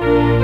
Thank you.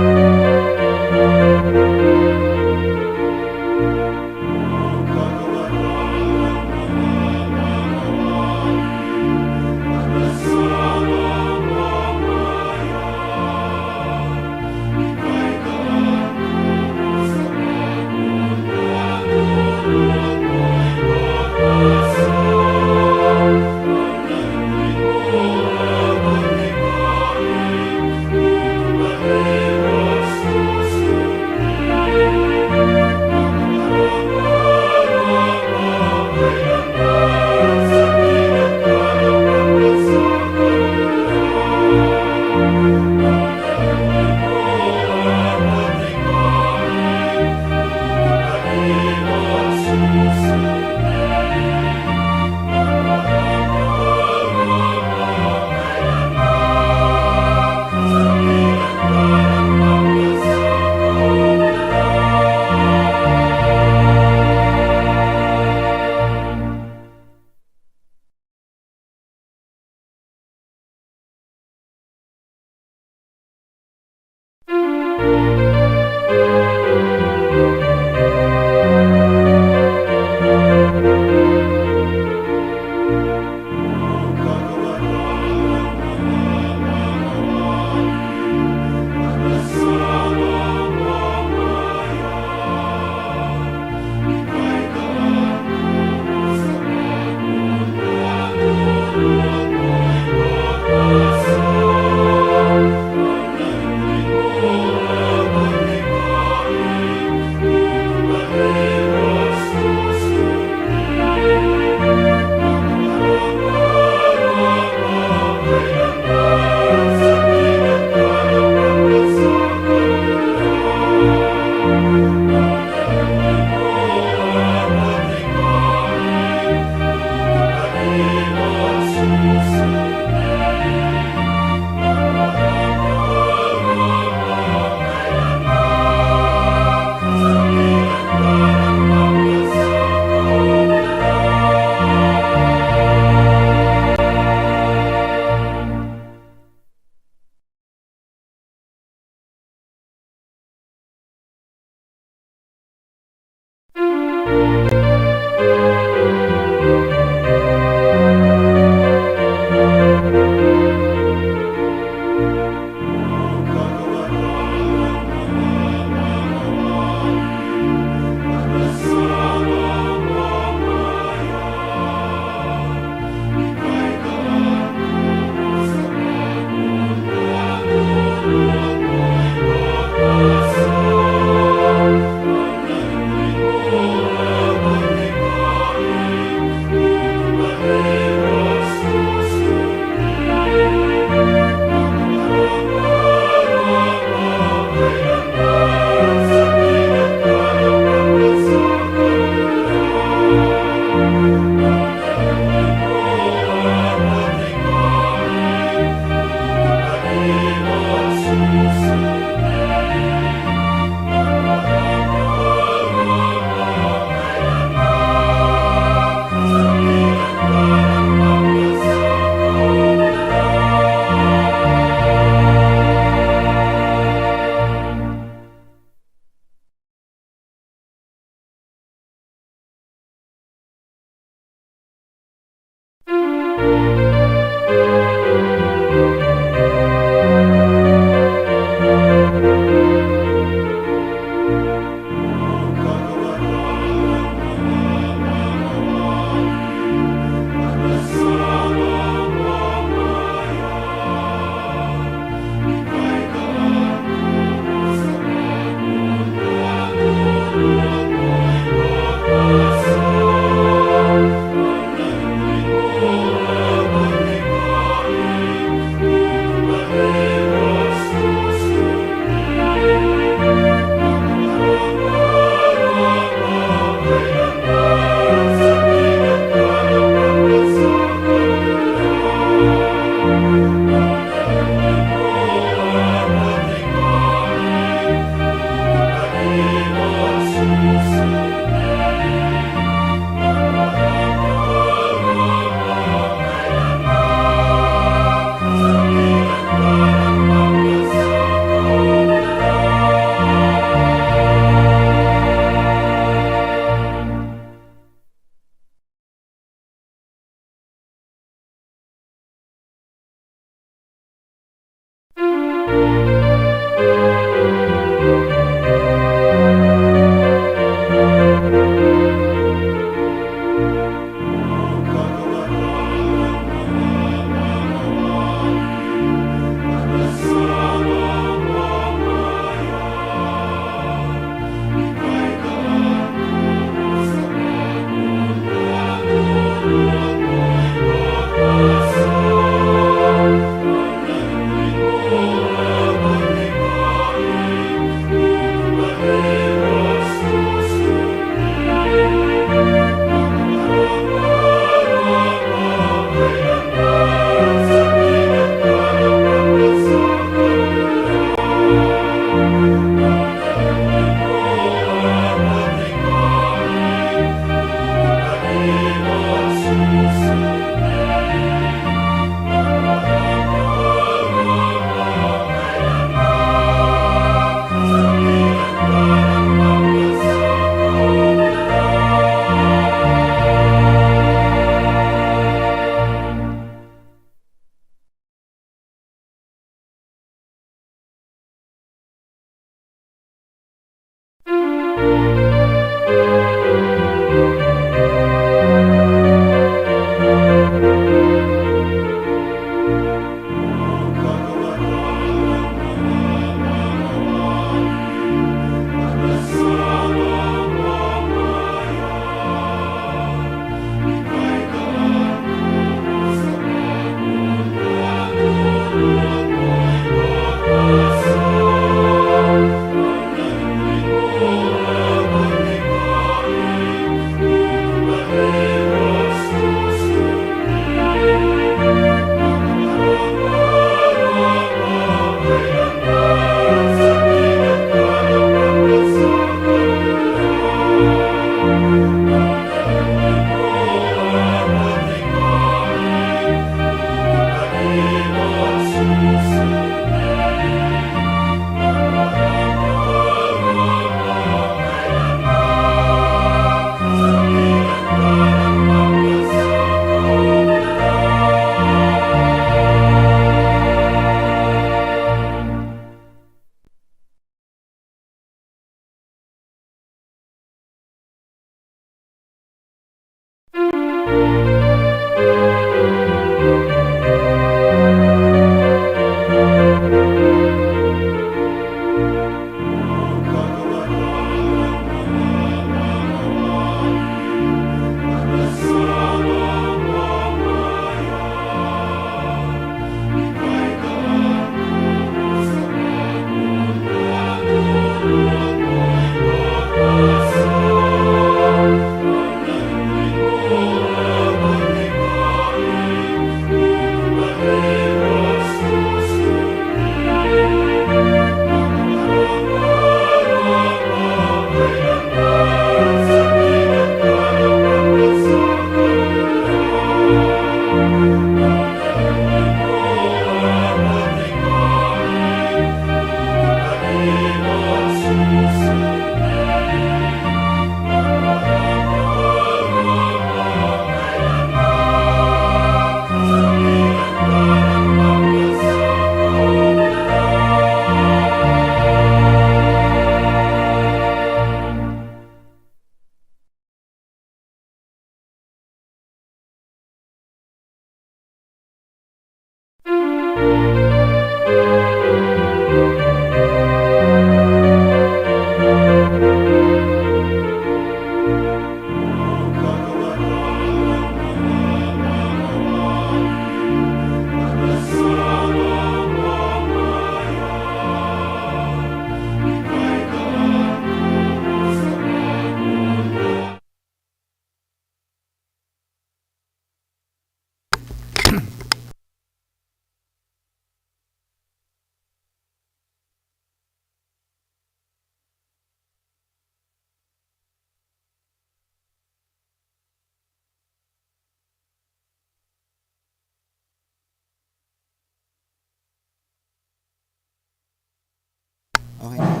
Okay na.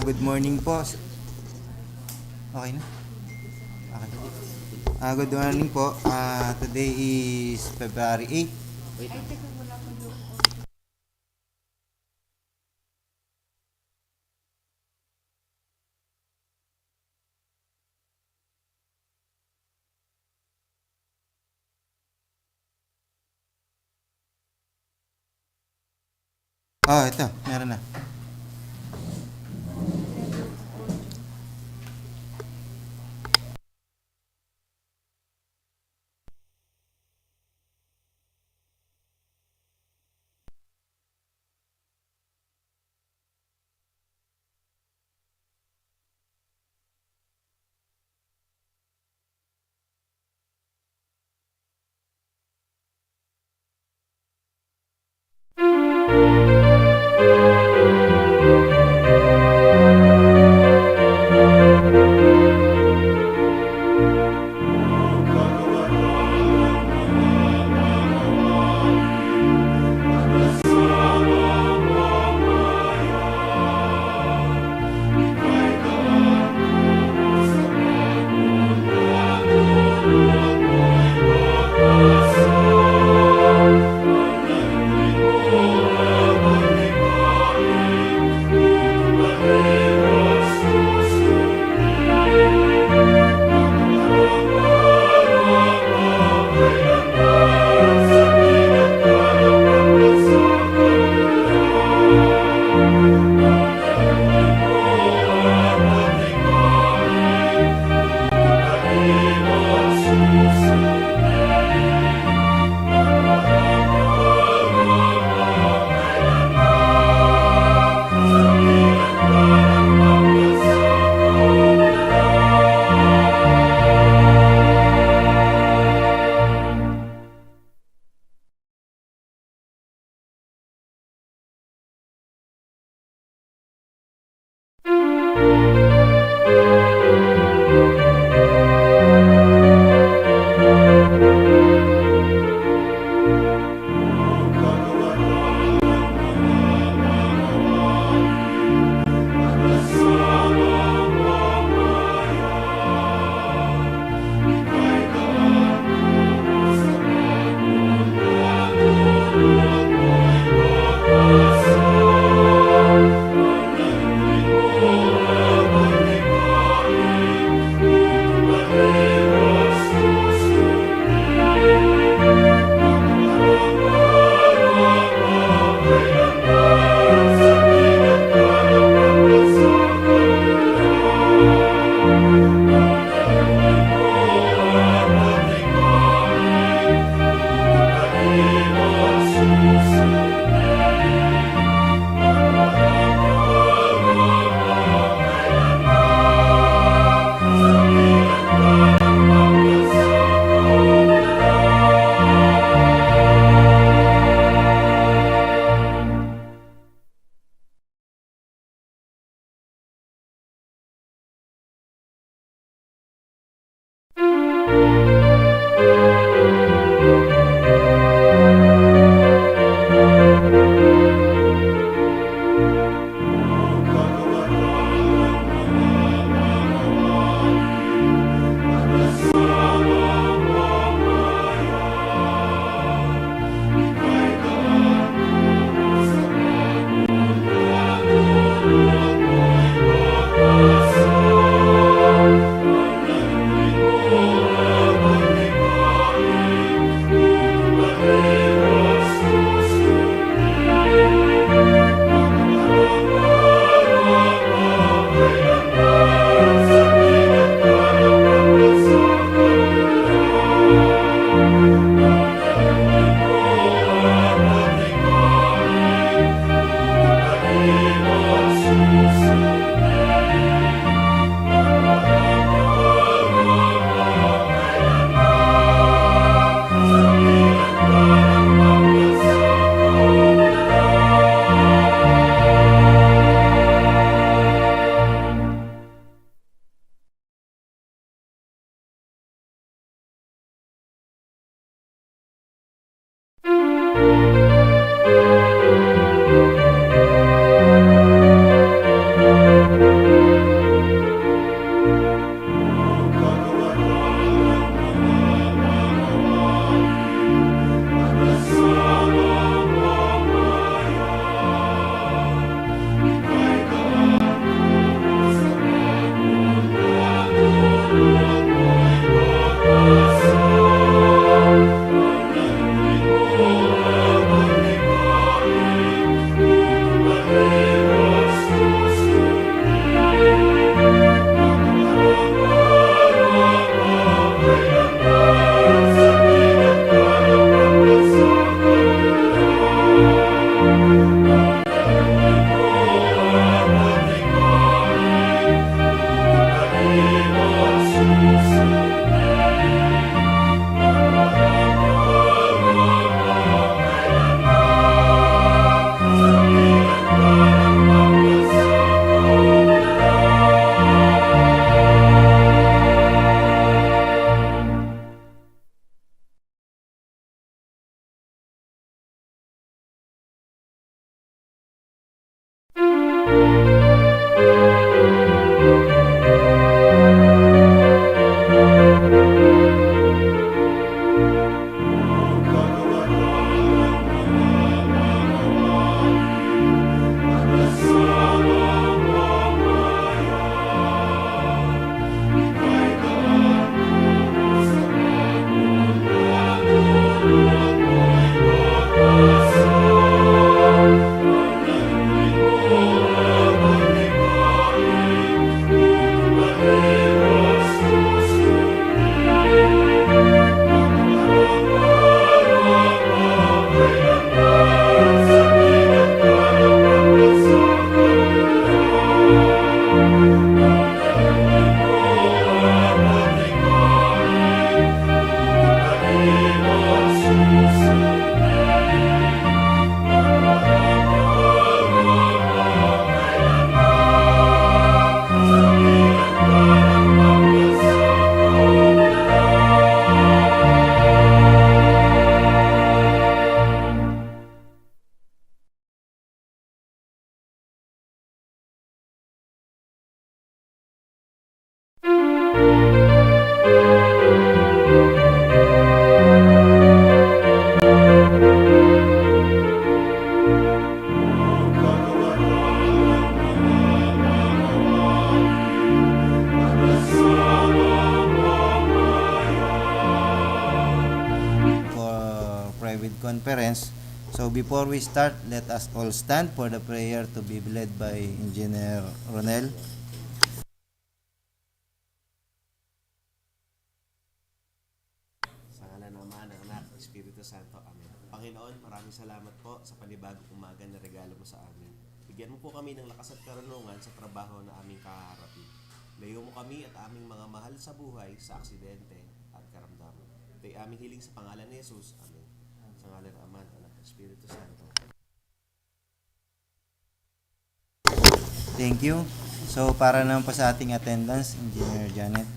Good morning po. Okay na? Okay. Good morning po. Today is February 8. Wait. Ito. Meron na. private conference. So before we start, let us all stand for the prayer to be led by Engineer Ronel. Sa ngalan ng Ama, ng Anak, ng Espiritu Santo. Amen. Panginoon, maraming salamat po sa panibagong umaga na regalo mo sa amin. Bigyan mo po kami ng lakas at karunungan sa trabaho na aming kaharapin. Layo mo kami at aming mga mahal sa buhay sa aksidente at karamdaman. Ito'y aming hiling sa pangalan ni Jesus. Amen. Sa ngalan ng Ama, ng Anak, ng Espiritu Santo. Thank you. So para naman po sa ating attendance, Engineer Janet.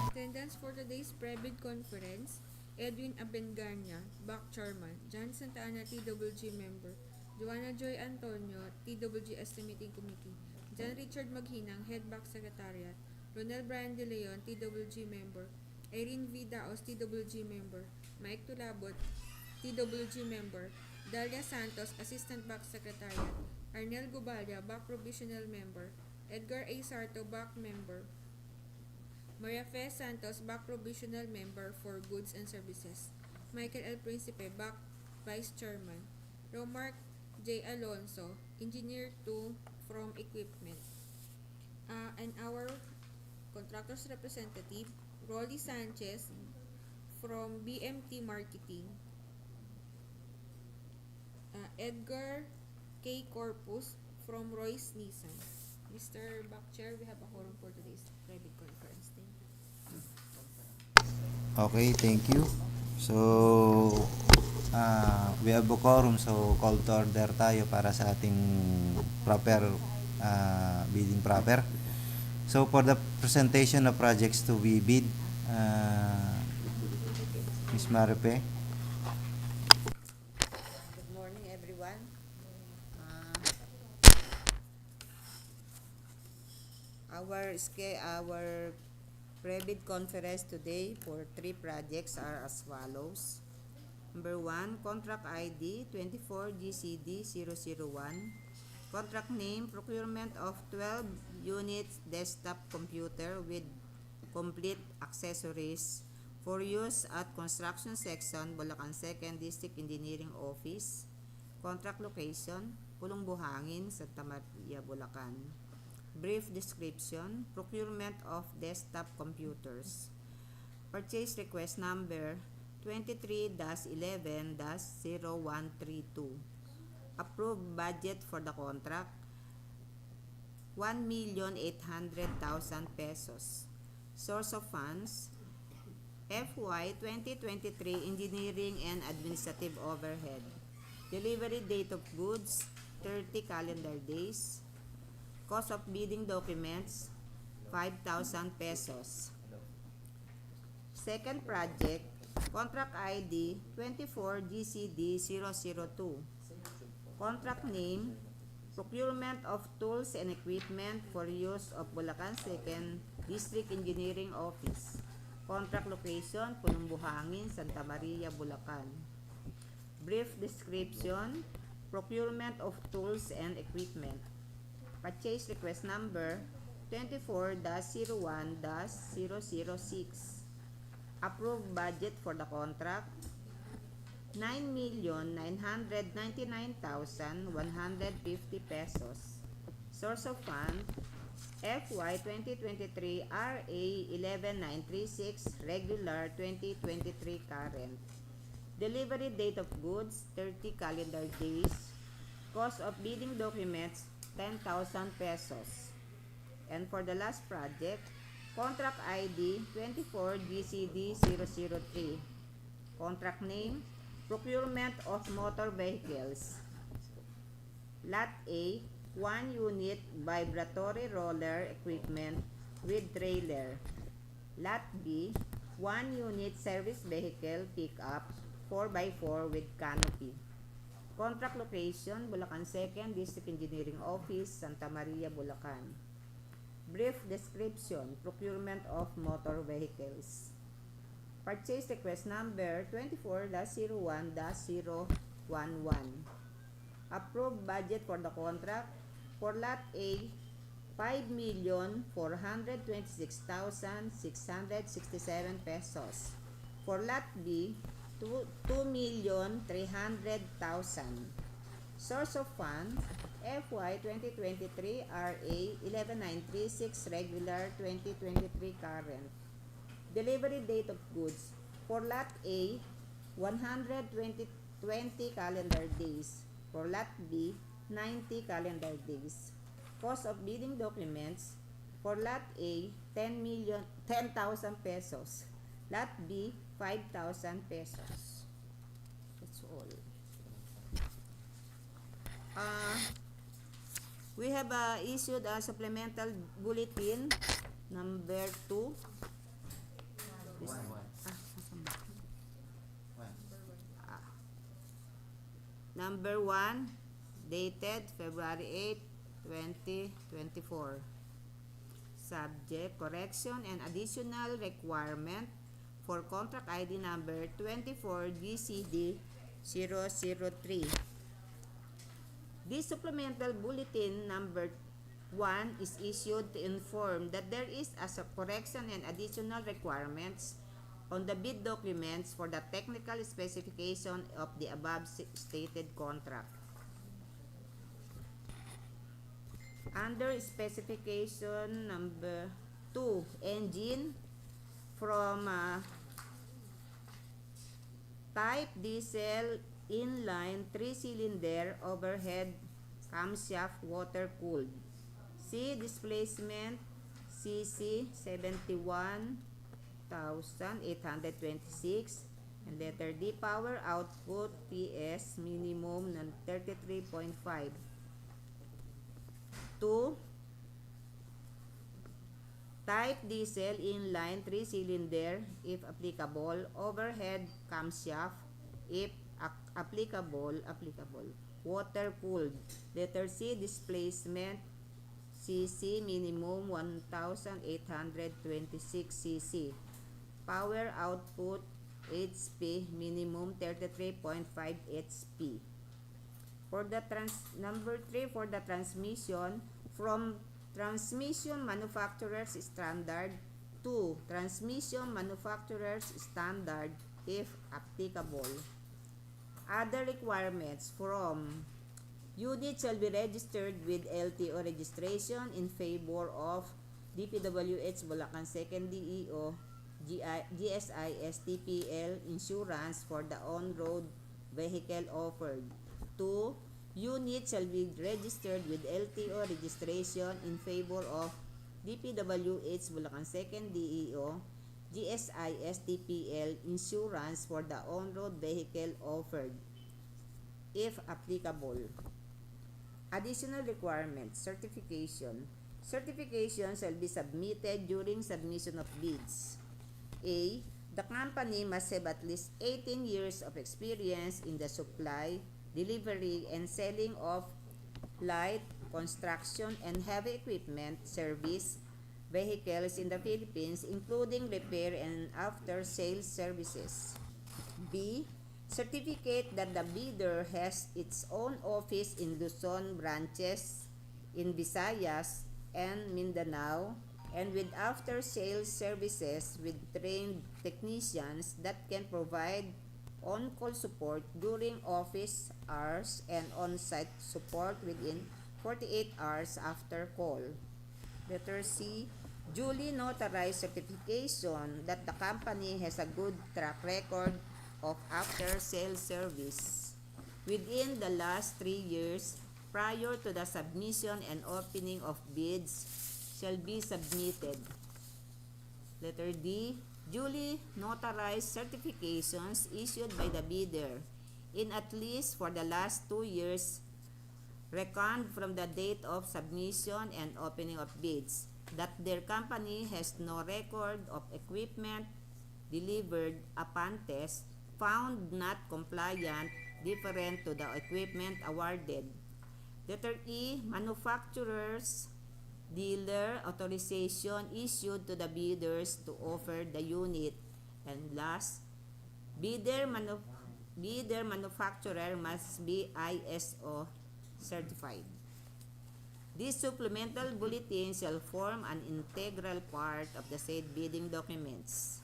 Attendance for today's private conference, Edwin Abengarnia, BAC Chairman, John Santa Ana, TWG Member, Joanna Joy Antonio, TWG Estimating Committee, John Richard Maghinang, Head BAC Secretariat, Ronel Brian De Leon, TWG Member, Irene V. Daos, TWG Member, Mike Tulabot, TWG Member, Dalia Santos, Assistant BAC Secretariat, Arnel Gubalya, BAC Provisional Member, Edgar A. Sarto, BAC Member, Maria Fe Santos, BAC Provisional Member for Goods and Services, Michael L. Principe, BAC Vice Chairman, Romark J. Alonso, Engineer 2 from Equipment, and our contractors representative, Rolly Sanchez from BMT Marketing, Edgar K. Corpus from Royce Nissan. Mr. Bakchair, we have a quorum for today's private conference. Thank you. Okay, thank you. So we have a quorum, so call to order tayo para sa ating proper bidding proper. So for the presentation of projects to be bid, Ms. Maripe. Good morning, everyone. Our private conference today for 3 projects are as follows. Number 1, Contract ID 24GCD001. Contract name, procurement of 12 units desktop computer with complete accessories for use at Construction Section, Bulacan 2nd District Engineering Office. Contract location, Pulong Buhangin, Santa Maria, Bulacan. Brief description, procurement of desktop computers. Purchase request number 23-11-0132. Approved budget for the contract 1,800,000 pesos. Source of funds FY 2023 Engineering and Administrative Overhead. Delivery date of goods 30 calendar days. Cost of bidding documents 5,000 pesos. Second project, contract ID 24GCD002. Contract name, procurement of tools and equipment for use of Bulacan 2nd District Engineering Office. Contract location, Pulong Buhangin, Santa Maria, Bulacan. Brief description, procurement of tools and equipment. Purchase request number 24-01-006. Approved budget for the contract 9,999,150 pesos. Source of fund FY 2023 RA 11936 regular 2023 current. Delivery date of goods 30 calendar days. Cost of bidding documents 10,000 pesos. And for the last project, contract ID 24GCD003. Contract name, procurement of motor vehicles. Lot A, 1 unit vibratory roller equipment with trailer. Lot B, 1 unit service vehicle pickup 4x4 with canopy. Contract location, Bulacan 2nd District Engineering Office, Santa Maria, Bulacan. Brief description, procurement of motor vehicles. Purchase request number 24-01-011. Approved budget for the contract for Lot A, 5,426,667 pesos. For Lot B, 2,300,000. Source of funds, FY 2023 RA 11936 regular 2023 current. Delivery date of goods. For Lot A, 120 calendar days. For Lot B, 90 calendar days. Cost of bidding documents. For Lot A, 10,000 pesos. Lot B, 5,000 pesos. That's all. We have issued a supplemental bulletin number 2. Number 1, dated February 8, 2024. Subject, correction and additional requirement for contract ID number 24 GCD 003. This supplemental bulletin number 1 is issued to inform that there is a correction and additional requirements on the bid documents for the technical specification of the above stated contract. Under specification number 2, engine from type diesel inline 3-cylinder overhead camshaft water cooled. C displacement CC 71,826 and letter D power output PS minimum ng 33.5. 2 type diesel inline 3-cylinder if applicable overhead camshaft if applicable water cooled. Letter C displacement CC minimum 1,826 cc. Power output HP minimum 33.5 HP. For the number 3, for the transmission, from transmission manufacturer's standard to transmission manufacturer's standard if applicable. Other requirements from unit shall be registered with LTO registration in favor of DPWH Bulacan 2nd DEO GSIS TPL insurance for the on-road vehicle offered. 2. Unit shall be registered with LTO registration in favor of DPWH Bulacan 2nd DEO GSIS TPL insurance for the on-road vehicle offered, if applicable. Additional requirements, certification. Certification shall be submitted during submission of bids. A. The company must have at least 18 years of experience in the supply, delivery, and selling of light, construction, and heavy equipment service vehicles in the Philippines, including repair and after-sales services. B. Certificate that the bidder has its own office in Luzon branches in Visayas and Mindanao, and with after-sales services with trained technicians that can provide on-call support during office hours and on-site support within 48 hours after call. Letter C. Duly notarized certification that the company has a good track record of after-sales service within the last 3 years prior to the submission and opening of bids shall be submitted. Letter D. Duly notarized certifications issued by the bidder in at least for the last 2 years reckoned from the date of submission and opening of bids that their company has no record of equipment delivered upon test found not compliant different to the equipment awarded. Letter E. Manufacturer's dealer authorization issued to the bidders to offer the unit. And last, bidder manufacturer must be ISO certified. This supplemental bulletin shall form an integral part of the said bidding documents.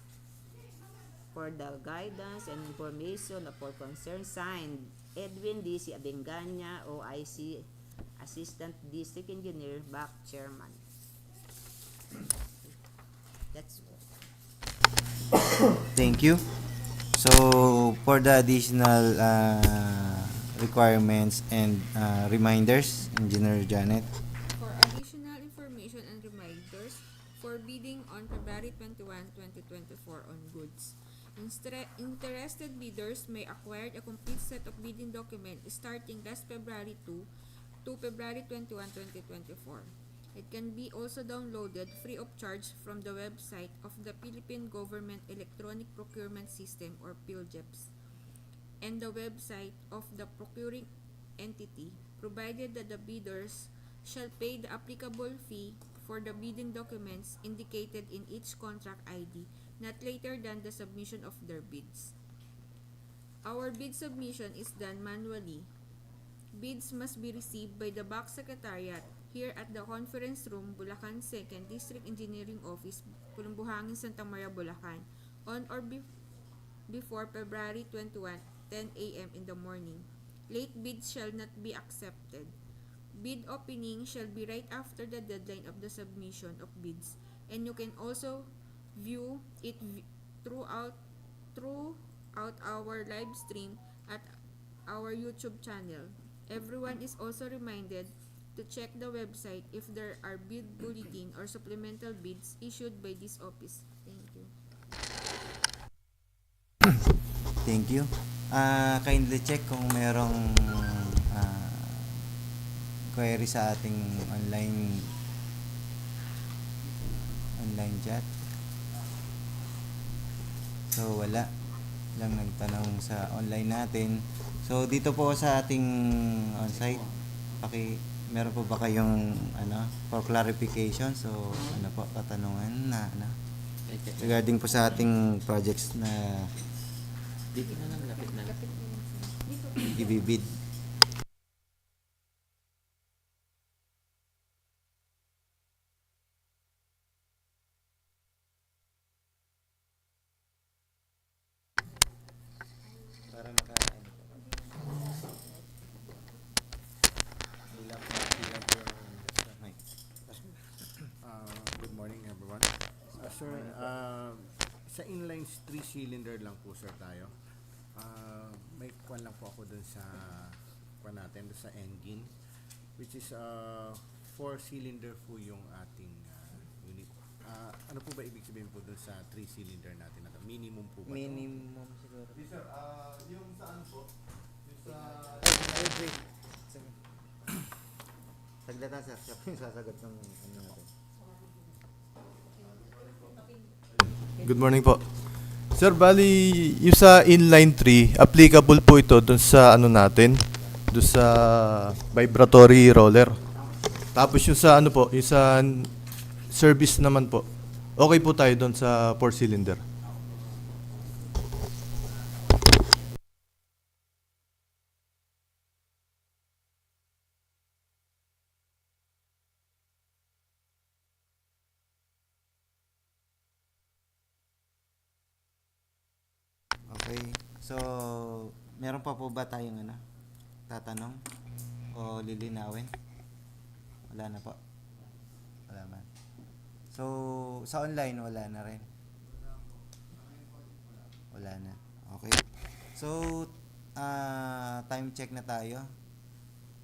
for the guidance and information of all concerned. Signed, Edwin D.C. Abenganya, OIC, Assistant District Engineer, BAC Chairman. That's all. Thank you. So, for the additional requirements and reminders, Engineer Janet. For additional information and reminders for bidding on February 21, 2024 on goods. Interested bidders may acquire a complete set of bidding documents starting last February 2 to February 21, 2024. It can be also downloaded free of charge from the website of the Philippine Government Electronic Procurement System or PhilGEPS and the website of the procuring entity, provided that the bidders shall pay the applicable fee for the bidding documents indicated in each contract ID not later than the submission of their bids. Our bid submission is done manually. Bids must be received by the BAC Secretariat here at the Conference Room, Bulacan 2nd District Engineering Office, Pulumbuhangin, Santa Maria, Bulacan, on or before February 21, 10 a.m. in the morning. Late bids shall not be accepted. Bid opening shall be right after the deadline of the submission of bids, and you can also view it throughout our live stream at our YouTube channel. Everyone is also reminded to check the website if there are bid bulletin or supplemental bids issued by this office. Thank you. Thank you. Kindly check kung merong query sa ating online chat. So wala lang nagtanong sa online natin. So dito po sa ating on-site, meron po ba kayong for clarification? So po katanungan na regarding po sa ating projects na Dito na lang, lapit na. ibibid. Para Good morning everyone. Sir, sa inline 3-cylinder lang po sir tayo. May kwan lang po ako dun sa kwan natin, dun sa engine, which is 4-cylinder po yung ating unit. Ano po ba ibig sabihin po dun sa 3-cylinder natin? Minimum po ba? minimum siguro. Yes sir, yung saan po? Yung sa... Wait. Saglatan sir, siya po yung sasagot ng natin. Good morning po. Sir, bali yung sa inline 3, applicable po ito dun sa natin, dun sa vibratory roller. Tapos yung sa yung sa service naman po, okay po tayo dun sa 4-cylinder. Okay. So, meron pa po ba tayong tatanong o lilinawin? Wala na po. Wala man. So, sa online wala na rin. Wala na. Okay. So, time check na tayo.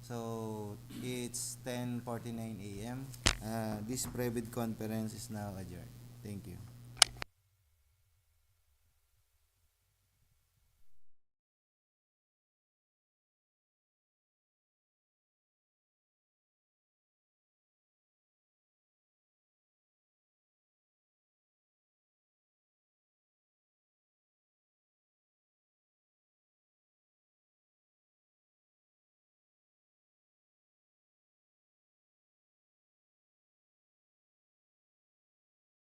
So, it's 10:49 a.m. This private conference is now adjourned. Thank you.